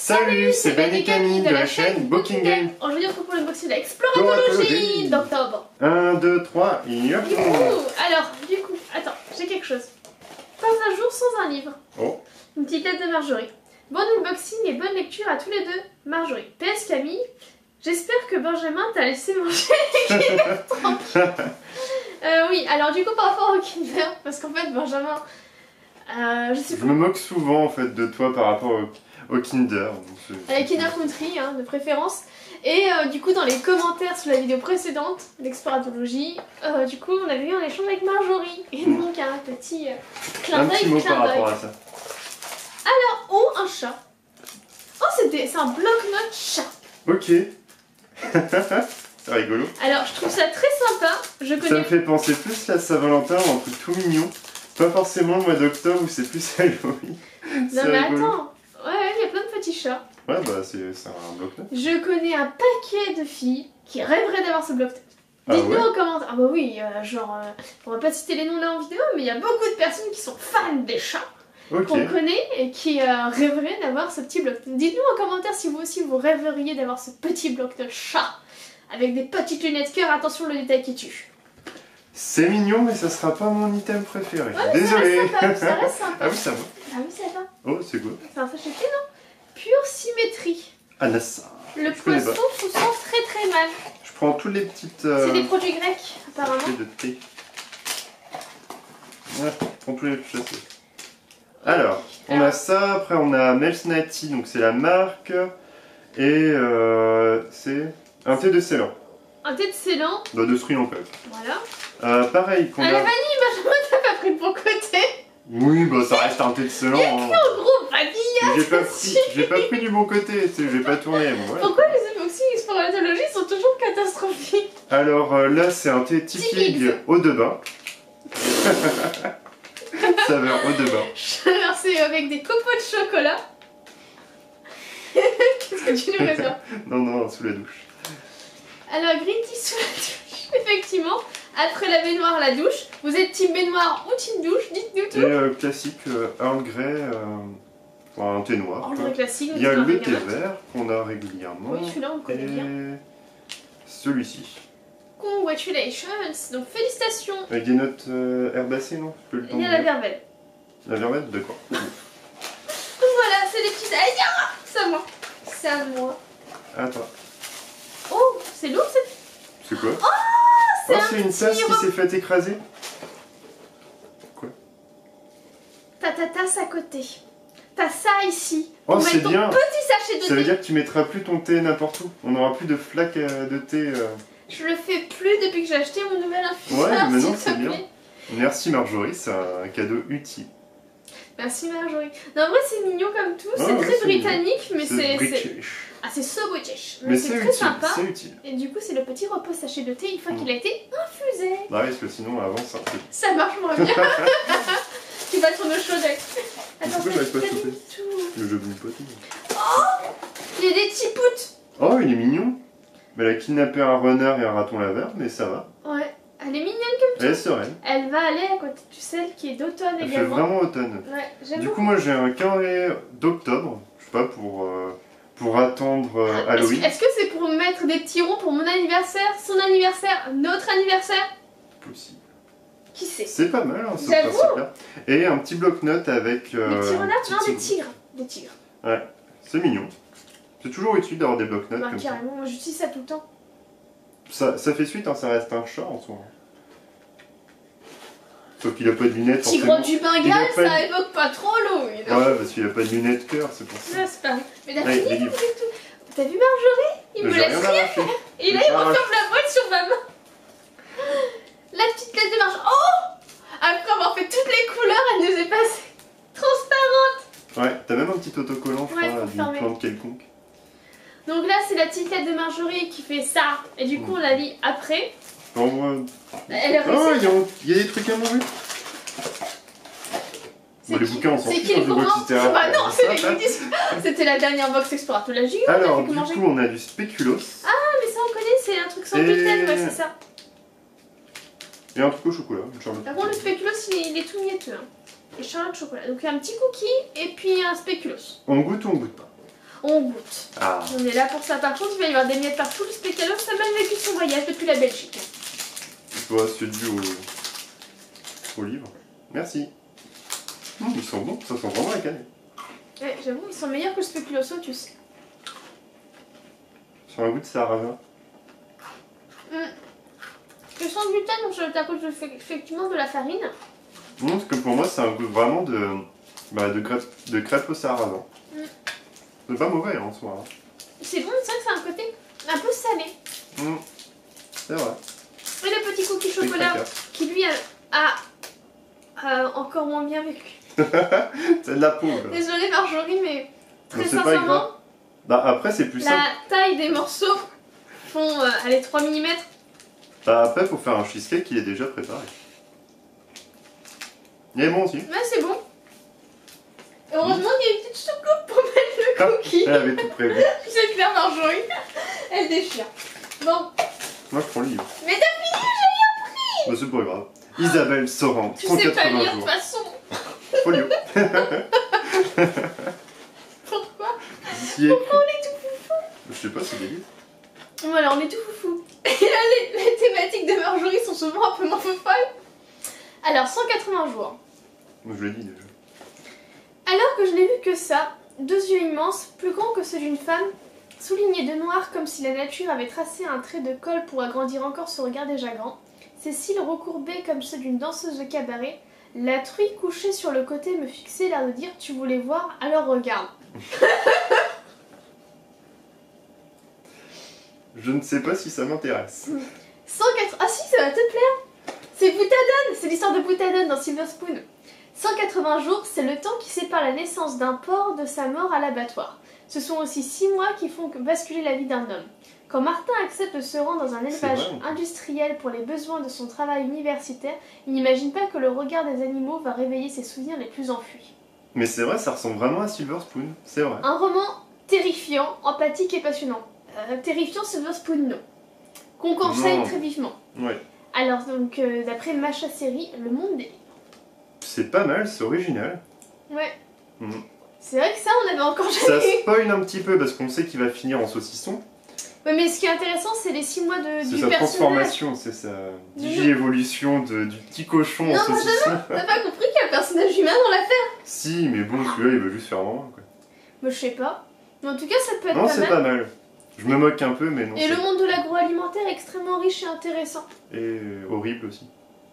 Salut, c'est Ben et Camille de la chaîne Booking Game. Aujourd'hui on se retrouve pour l'unboxing de l'Exploratologie d'octobre. 1, 2, 3, alors, du coup, attends, j'ai quelque chose. Pas un jour sans un livre. Oh. Une petite lettre de Marjorie. Bon unboxing et bonne lecture à tous les deux, Marjorie. PS Camille, j'espère que Benjamin t'a laissé manger les Kinder tranquille. Oui, alors du coup par rapport au Kinder, parce qu'en fait Benjamin, je me moque souvent en fait de toi par rapport au Kinder. Kinder Country hein, de préférence. Et du coup dans les commentaires sous la vidéo précédente, l'exploratologie, du coup on avait eu un échange avec Marjorie. Et donc un petit clin d'œil. Un petit mot par rapport à ça. Alors, oh un chat. Oh c'est un bloc-notes chat. Ok. C'est rigolo. Alors je trouve ça très sympa. Ça me fait penser plus à Saint-Valentin, un truc tout mignon. Pas forcément le mois d'octobre où c'est plus Halloween. Non mais attends, ouais, il y a plein de petits chats. Ouais, bah c'est un bloc-notes. Je connais un paquet de filles qui rêveraient d'avoir ce bloc-notes. Dites-nous en commentaire. Ah bah oui, on va pas citer les noms là en vidéo, mais il y a beaucoup de personnes qui sont fans des chats. Qu'on connaît et qui rêveraient d'avoir ce petit bloc-notes. Dites-nous en commentaire si vous aussi vous rêveriez d'avoir ce petit bloc-notes chat. Avec des petites lunettes cœur, attention le détail qui tue. C'est mignon, mais ça sera pas mon item préféré. Ouais, désolé. Ça reste sympa. Ah oui, ça va. Ah oui, ça va. Oh, c'est quoi? C'est un sachet clé, non? Pure symétrie. Ah, là, ça. Le poisson se sent très très mal. Je prends toutes les petites... C'est des produits grecs, apparemment. De thé. Ouais, je prends tous les chassés. Alors, on a ça, après on a Melsnati, donc c'est la marque. Et c'est un thé de Ceylan. Un thé de Ceylan. Bah, de Sri Lanka. Voilà. Pareil qu'on a... la vanille, Benjamin, t'as pas pris de bon côté. Oui, bah ça reste un thé de Ceylan. Il y a écrit en gros vanille. J'ai pas pris du bon côté, j'ai pas tourné. Bon, ouais. Pourquoi les unboxings exploratologie sont toujours catastrophiques? Alors là, c'est un thé typique eau de bain. Saveur eau de bain. Alors c'est avec des copeaux de chocolat. Qu'est-ce que tu nous réserves? Non, sous la douche. Alors green tea sous la douche. Effectivement, après la baignoire, la douche. Vous êtes team baignoire ou team douche? Dites-nous tout. Et classique Earl Grey, un thé noir. Earl Grey classique. Il y a le thé vert qu'on a régulièrement. Oui, celui-là on connaît bien. Celui-ci. Congratulations, donc félicitations. Avec des notes herbacées, non? Il y a la verveine. La verveine, d'accord. Donc voilà, c'est les petites... C'est à moi. C'est à moi. Attends. Oh, c'est lourd cette... C'est quoi? Oh, c'est une tasse qui s'est fait écraser. Quoi? T'as ta tasse à côté. T'as ça ici. Oh, c'est bien. Petit sachet de thé. Ça veut dire que tu mettras plus ton thé n'importe où. On n'aura plus de flaques de thé. Je le fais plus depuis que j'ai acheté mon nouvel infuseur. Ouais, mais non, c'est bien. Merci Marjorie, c'est un cadeau utile. Merci Marjorie. Non, en vrai, c'est mignon comme tout. C'est très britannique, mais c'est... Ah, c'est so British. Mais c'est très sympa. C'est utile. Et du coup, c'est le petit repos sachet de thé une fois qu'il a été infusé. Bah oui, parce que sinon, avant, ça... Ça marche moins bien. Tu vas tourner au chaud d'œil. Attends, pourquoi j'arrive pas à chauffer? Le jeu brûle pas tout. Oh, il y a des petits poutres. Oh, il est mignon. Mais elle a kidnappé un renard et un raton laveur, mais ça va. Ouais, elle est mignonne comme tout. Elle est sereine. Elle va aller à côté de celle qui est d'automne également. Elle fait vraiment automne. Ouais, j'aime Du beaucoup. coup, moi j'ai un carré d'octobre, je sais pas, pour attendre Halloween. Est-ce que c'est pour mettre des petits ronds pour mon anniversaire, son anniversaire, notre anniversaire? Possible. Qui sait? C'est pas mal, hein, ce J'avoue. principe-là. Et un petit bloc-notes avec... Des petits renards? Non, des tigres. Des tigres. Ouais, c'est mignon. C'est toujours utile d'avoir des bloc-notes comme carrément, moi j'utilise ça tout le temps. Ça fait suite, hein, ça reste un chat en soi. Sauf qu'il a pas de lunettes. Tigre du Bengale, ça évoque pas trop l'eau. Ouais, parce qu'il a pas de lunettes cœur, c'est pour ça. C'est pas... Mais t'as fini tout. T'as vu Marjorie? Il me laisse rien faire. Et là il referme la boîte sur ma main. La petite lettre de Marjorie. Oh! Après avoir fait toutes les couleurs, elle nous est passée transparente. Ouais, t'as même un petit autocollant, je crois, d'une plante quelconque. Donc là, c'est la petite lettre de Marjorie qui fait ça. Et du coup, on la lit après. Bon, moi... Elle oh, il y a des trucs à manger. Bon, les bouquins, on s'en fiche. fout. C'est qui le courant? Bah non, c'est les goodies. C'était la dernière box exploratologie. Alors, du coup, on a du spéculoos. Ah, mais ça, on connaît, c'est un truc sans gluten, ouais, c'est ça. Et un truc au chocolat, une charlotte. Par contre, le spéculoos, il est tout mielleux. Et charlotte chocolat. Donc, un petit cookie et puis un spéculoos. On goûte ou on goûte pas? On goûte. Ah. On est là pour ça. Par contre, il va y avoir des miettes partout. Le spéculoos a mal vécu son voyage depuis la Belgique. C'est dû au livre. Merci. Ils sont bons, ça sent vraiment la cannelle. Ouais, j'avoue, ils sont meilleurs que le spéculoos Otus. Sur un goût de sarrasin. Je sens le gluten, donc c'est à cause effectivement de la farine. Non, parce que pour moi, c'est un goût vraiment de crêpe au sarrasin. C'est pas mauvais en soi. C'est bon, c'est vrai que c'est un côté un peu salé. C'est vrai. Et le petit cookie chocolat qui lui a encore moins bien vécu. C'est de la peau. Désolée Marjorie, mais très sincèrement, pas grave. Bah après c'est plus simple. La taille des morceaux font allez, 3 mm. Bah après faut faire un cheesecake qui est déjà préparé. Il est bon aussi. Ouais, c'est bon. Heureusement qu'il y a une petite soucoupe pour mettre le cookie. Elle avait tout prévu. C'est clair Marjorie. Elle déchire. Bon. Moi je prends le livre. Mais t'as fini, j'ai rien pris. Bah c'est pas grave. Isabelle Sorin, tu sais pas 180 lire de jours. toute façon. Folio. Pourquoi Pourquoi on est tout foufou? Je sais pas, c'est des livres. Voilà, on est tout foufou. Et là, les thématiques de Marjorie sont souvent un peu moins folles. Alors, 180 jours. Je l'ai dit déjà. Alors que je n'ai vu que ça, 2 yeux immenses, plus grands que ceux d'une femme, soulignés de noir comme si la nature avait tracé un trait de colle pour agrandir encore ce regard déjà grand, ses cils recourbés comme ceux d'une danseuse de cabaret, la truie couchée sur le côté me fixait l'air de dire « Tu voulais voir, alors regarde ». Je ne sais pas si ça m'intéresse. 180... Ah si, ça va te plaire. C'est Boutadone, c'est l'histoire de Boutadone dans Silver Spoon. 180 jours, c'est le temps qui sépare la naissance d'un porc de sa mort à l'abattoir. Ce sont aussi 6 mois qui font basculer la vie d'un homme. Quand Martin accepte de se rendre dans un élevage industriel pour les besoins de son travail universitaire, il n'imagine pas que le regard des animaux va réveiller ses souvenirs les plus enfuis. Mais c'est vrai, ça ressemble vraiment à Silver Spoon, c'est vrai. Un roman terrifiant, empathique et passionnant. Terrifiant, Silver Spoon, non. Qu'on conseille très vivement. Ouais. Alors, donc, d'après Macha Série, Le Monde des Livres. C'est pas mal, c'est original. Ouais. C'est vrai que ça, on avait encore Ça jamais. spoil un petit peu parce qu'on sait qu'il va finir en saucisson. Ouais, mais ce qui est intéressant, c'est les 6 mois du personnage. C'est sa transformation, c'est sa digi-évolution du petit cochon en saucisson. T'as pas compris qu'il y a un personnage humain dans l'affaire? Si, mais bon, celui-là, il veut juste faire maman, quoi. Moi, je sais pas. Mais en tout cas, ça peut être non, c'est pas mal. Je me moque un peu, mais non. Et le monde de l'agroalimentaire est extrêmement riche et intéressant. Et horrible aussi.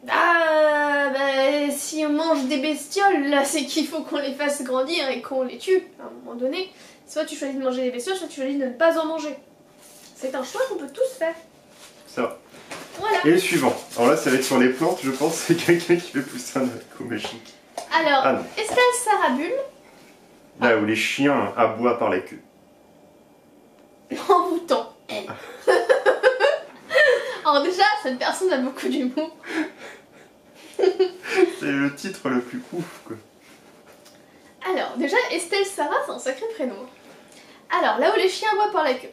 Ah, bah, si on mange des bestioles, là, c'est qu'il faut qu'on les fasse grandir et qu'on les tue, à un moment donné. Soit tu choisis de manger des bestioles, soit tu choisis de ne pas en manger. C'est un choix qu'on peut tous faire. Ça. Voilà. Et le suivant. Alors là, ça va être sur les plantes, je pense. C'est quelqu'un qui fait pousser un haricot magique. Alors, Estelle Sarabul. Là où les chiens aboient par la queue. Envoûtant, elle. Alors déjà, cette personne a beaucoup d'humour. C'est le titre le plus ouf, quoi. Alors, déjà, Estelle Sarah, c'est un sacré prénom. Alors, là où les chiens aboient par la queue.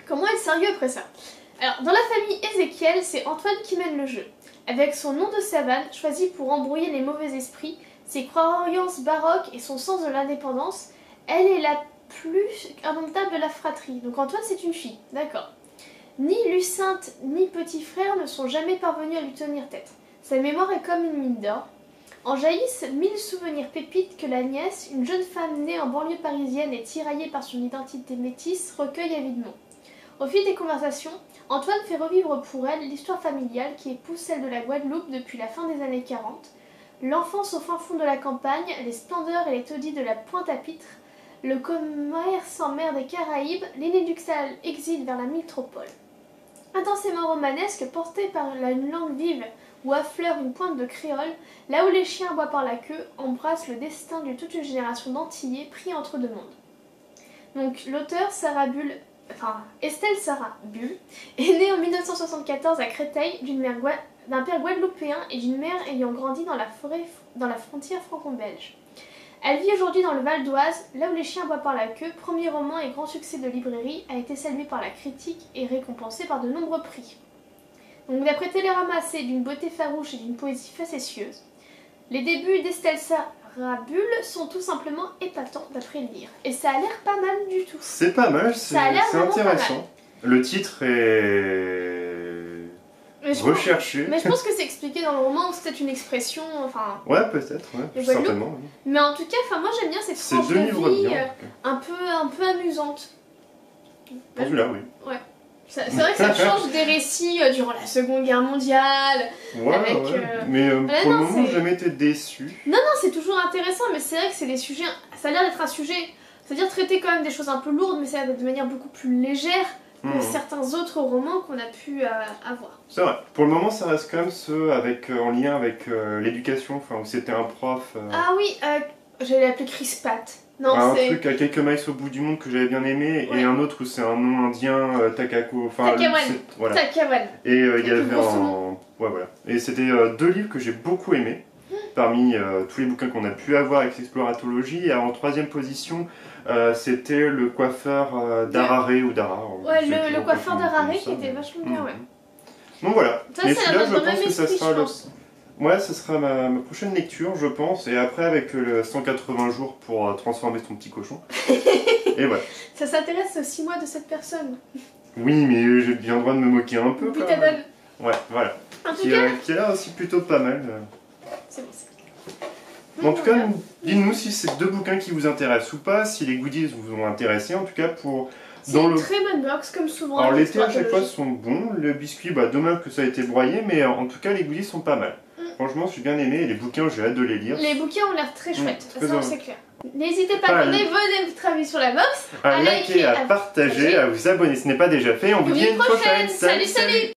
Comment être sérieux après ça? Alors, dans la famille Ézéchiel, c'est Antoine qui mène le jeu. Avec son nom de savane, choisi pour embrouiller les mauvais esprits, ses croyances baroques et son sens de l'indépendance, elle est la plus indomptable de la fratrie. Donc Antoine, c'est une fille, d'accord. Ni Lucinthe ni petit frère ne sont jamais parvenus à lui tenir tête. Sa mémoire est comme une mine d'or. En jaillissent 1000 souvenirs pépites que la nièce, une jeune femme née en banlieue parisienne et tiraillée par son identité métisse, recueille avidement. Au fil des conversations, Antoine fait revivre pour elle l'histoire familiale qui épouse celle de la Guadeloupe depuis la fin des années 40, l'enfance au fin fond de la campagne, les splendeurs et les taudis de la Pointe-à-Pitre, le commerce en mer des Caraïbes, l'inéluctable exil vers la métropole. Intensément romanesque, portée par une langue vive où affleure une pointe de créole, là où les chiens aboient par la queue, embrasse le destin de toute une génération d'Antillais pris entre deux mondes. Donc l'auteur Estelle Sarah Bull est née en 1974 à Créteil d'un père guadeloupéen et d'une mère ayant grandi dans la frontière franco-belge. Elle vit aujourd'hui dans le Val d'Oise, là où les chiens aboient par la queue, premier roman et grand succès de librairie, a été salué par la critique et récompensé par de nombreux prix. Donc d'après Télérama, c'est d'une beauté farouche et d'une poésie facétieuse. Les débuts d'Estelle Sarah sont tout simplement épatants d'après le lire. Et ça a l'air pas mal du tout. C'est pas mal, c'est intéressant. Le titre est recherché. Mais je pense que c'est expliqué dans le roman, c'est peut-être une expression, enfin... Ouais, peut-être, ouais, certainement. Oui. Mais en tout cas, moi j'aime bien cette tranche de vie un peu amusante. Pour celui-là, oui. Ouais. C'est vrai que ça change des récits durant la Seconde Guerre mondiale. Ouais, mais pour le moment, j'ai jamais été déçu. Non, c'est toujours intéressant, mais c'est vrai que c'est des sujets... Ça a l'air d'être un sujet... C'est-à-dire traiter quand même des choses un peu lourdes, mais ça de manière beaucoup plus légère que certains autres romans qu'on a pu avoir. C'est vrai. Pour le moment, ça reste quand même ceux en lien avec l'éducation, où c'était un prof... Ah oui, j'allais l'appeler Chris Pratt. Non, un truc à quelques miles au bout du monde que j'avais bien aimé, et un autre où c'est un nom indien, Takako... Takawan. Voilà. Takawan. Et il y avait un... Ouais, voilà. Et c'était 2 livres que j'ai beaucoup aimés, parmi tous les bouquins qu'on a pu avoir avec l'exploratologie. Et en 3e position, c'était le coiffeur d'Harare ou Dara. Ouais, le coiffeur d'Harare qui était vachement bien, ouais. Donc voilà. Ça, mais celui-là, je pense que ça sera Ouais, ça sera ma prochaine lecture, je pense. Et après, avec 180 jours pour transformer son petit cochon. Et voilà. Ça s'intéresse aux 6 mois de cette personne. Oui, mais j'ai bien le droit de me moquer un peu. Butadol. Ouais, voilà. En tout cas... qui a l'air aussi plutôt pas mal. C'est bon, En tout cas, dites-nous si c'est 2 bouquins qui vous intéressent ou pas, si les goodies vous ont intéressé, en tout cas pour... C'est une très bonne box, comme souvent. Alors l'été à chaque fois sont bons, le biscuit, dommage que ça a été broyé, mais en tout cas les goodies sont pas mal. Franchement, j'ai bien aimé, et les bouquins, j'ai hâte de les lire. Les bouquins ont l'air très chouettes, ça c'est clair. N'hésitez pas à donner votre avis sur la box, à liker, à partager, à vous abonner, ce n'est pas déjà fait, on vous dit à une prochaine. Salut.